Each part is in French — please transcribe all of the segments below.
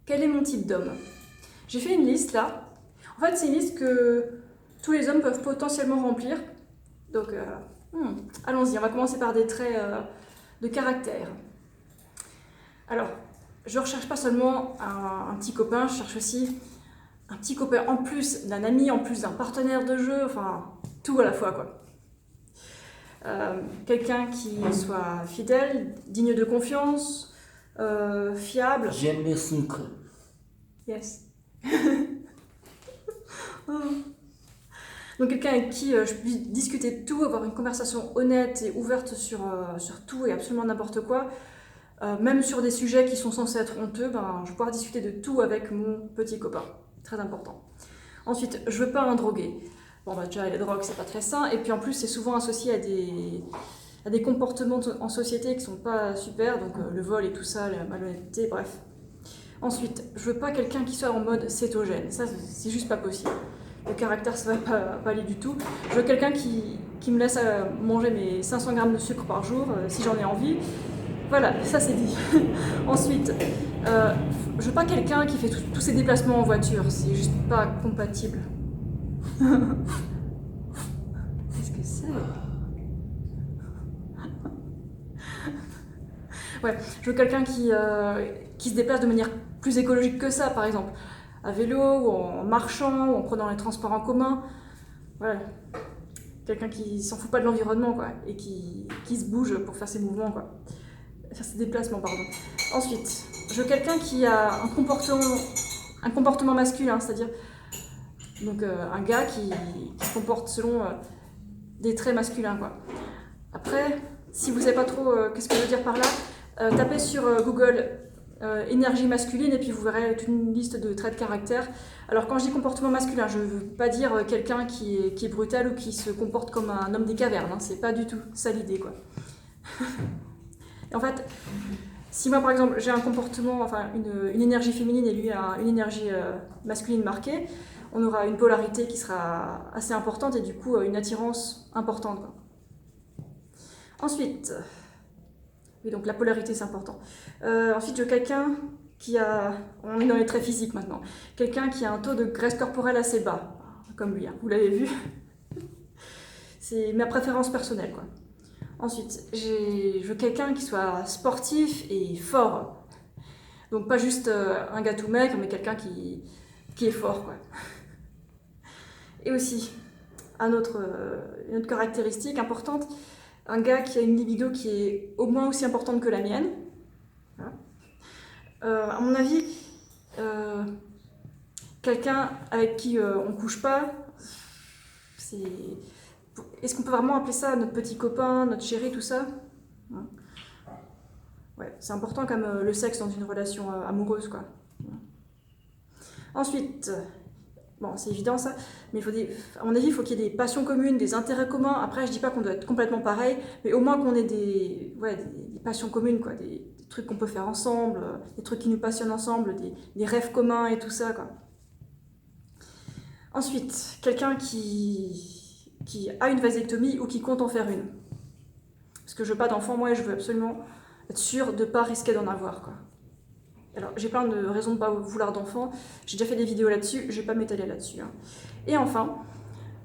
Quel est mon type d'homme? J'ai fait une liste là. En fait, c'est une liste que tous les hommes peuvent potentiellement remplir. Donc, allons-y, on va commencer par des traits de caractère. Alors, je ne recherche pas seulement un petit copain, je cherche aussi un petit copain en plus d'un ami, en plus d'un partenaire de jeu, enfin, tout à la fois quoi. Quelqu'un qui soit fidèle, digne de confiance, fiable. J'aime le sucre. Yes. Oh. Donc quelqu'un avec qui je puisse discuter de tout, avoir une conversation honnête et ouverte sur tout et absolument n'importe quoi. Même sur des sujets qui sont censés être honteux, ben, je vais pouvoir discuter de tout avec mon petit copain. Très important. Ensuite, je veux pas un drogué. Bon bah déjà les drogues c'est pas très sain, et puis en plus c'est souvent associé à des comportements en société qui sont pas super, donc le vol et tout ça, la malhonnêteté, bref. Ensuite, je veux pas quelqu'un qui soit en mode cétogène, ça c'est juste pas possible. Le caractère ça va pas aller du tout. Je veux quelqu'un qui me laisse manger mes 500 grammes de sucre par jour si j'en ai envie. Voilà, ça c'est dit. Ensuite, je veux pas quelqu'un qui fait tous ses déplacements en voiture, c'est juste pas compatible. Qu'est-ce que c'est? Ouais, je veux quelqu'un qui se déplace de manière plus écologique que ça, par exemple, à vélo, ou en marchant, ou en prenant les transports en commun. Voilà. Quelqu'un qui s'en fout pas de l'environnement, quoi, et qui se bouge pour faire ses mouvements, quoi. Faire ses déplacements, pardon. Ensuite, je veux quelqu'un qui a un comportement masculin, c'est-à-dire donc un gars qui se comporte selon des traits masculins, quoi. Après, si vous savez pas trop qu'est-ce que je veux dire par là, tapez sur Google énergie masculine et puis vous verrez toute une liste de traits de caractère. Alors quand je dis comportement masculin, je veux pas dire quelqu'un qui est brutal ou qui se comporte comme un homme des cavernes, hein, c'est pas du tout ça l'idée, quoi. Et en fait, si moi par exemple j'ai un comportement, enfin une énergie féminine et lui a une énergie masculine marquée, on aura une polarité qui sera assez importante et du coup une attirance importante, quoi. Ensuite, oui, donc la polarité c'est important. Ensuite, je veux quelqu'un qui a, on est dans les traits physiques maintenant, quelqu'un qui a un taux de graisse corporelle assez bas, comme lui, hein, vous l'avez vu. C'est ma préférence personnelle, quoi. Ensuite, je veux quelqu'un qui soit sportif et fort. Donc pas juste un gars tout maigre, mais quelqu'un qui est fort, quoi. Et aussi, une autre caractéristique importante, un gars qui a une libido qui est au moins aussi importante que la mienne. Voilà. À mon avis, quelqu'un avec qui on couche pas, c'est... Est-ce qu'on peut vraiment appeler ça notre petit copain, notre chéri, tout ça? Ouais, c'est important comme le sexe dans une relation amoureuse, quoi. Ensuite, bon, c'est évident ça, mais à mon avis, il faut qu'il y ait des passions communes, des intérêts communs. Après, je dis pas qu'on doit être complètement pareil, mais au moins qu'on ait des passions communes, quoi, des trucs qu'on peut faire ensemble, des trucs qui nous passionnent ensemble, des rêves communs et tout ça, quoi. Ensuite, quelqu'un qui a une vasectomie ou qui compte en faire une. Parce que je veux pas d'enfant, moi, et je veux absolument être sûre de ne pas risquer d'en avoir, quoi. Alors, j'ai plein de raisons de ne pas vouloir d'enfant, j'ai déjà fait des vidéos là-dessus, je ne vais pas m'étaler là-dessus, hein. Et enfin,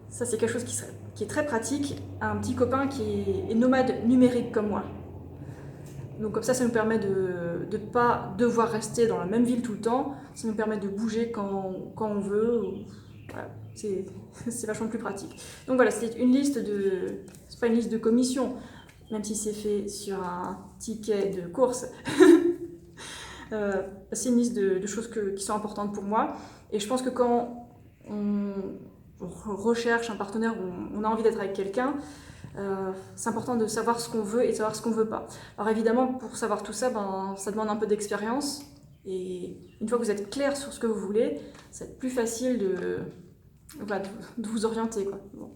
ça c'est quelque chose qui est très pratique, un petit copain qui est nomade numérique comme moi. Donc comme ça nous permet de ne pas devoir rester dans la même ville tout le temps, ça nous permet de bouger quand on veut, voilà, c'est vachement plus pratique. Donc voilà, c'est une liste de... c'est pas une liste de commissions, même si c'est fait sur un ticket de course. C'est une liste de choses qui sont importantes pour moi. Et je pense que quand on recherche un partenaire, on a envie d'être avec quelqu'un, c'est important de savoir ce qu'on veut et de savoir ce qu'on veut pas. Alors évidemment, pour savoir tout ça, ça demande un peu d'expérience. Et une fois que vous êtes clair sur ce que vous voulez, c'est plus facile de vous orienter, quoi. Bon.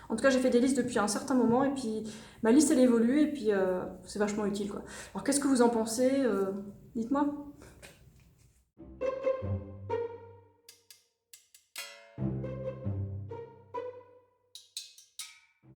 En tout cas, j'ai fait des listes depuis un certain moment et puis ma liste elle évolue et puis c'est vachement utile, quoi. Alors qu'est-ce que vous en pensez? Dites-moi.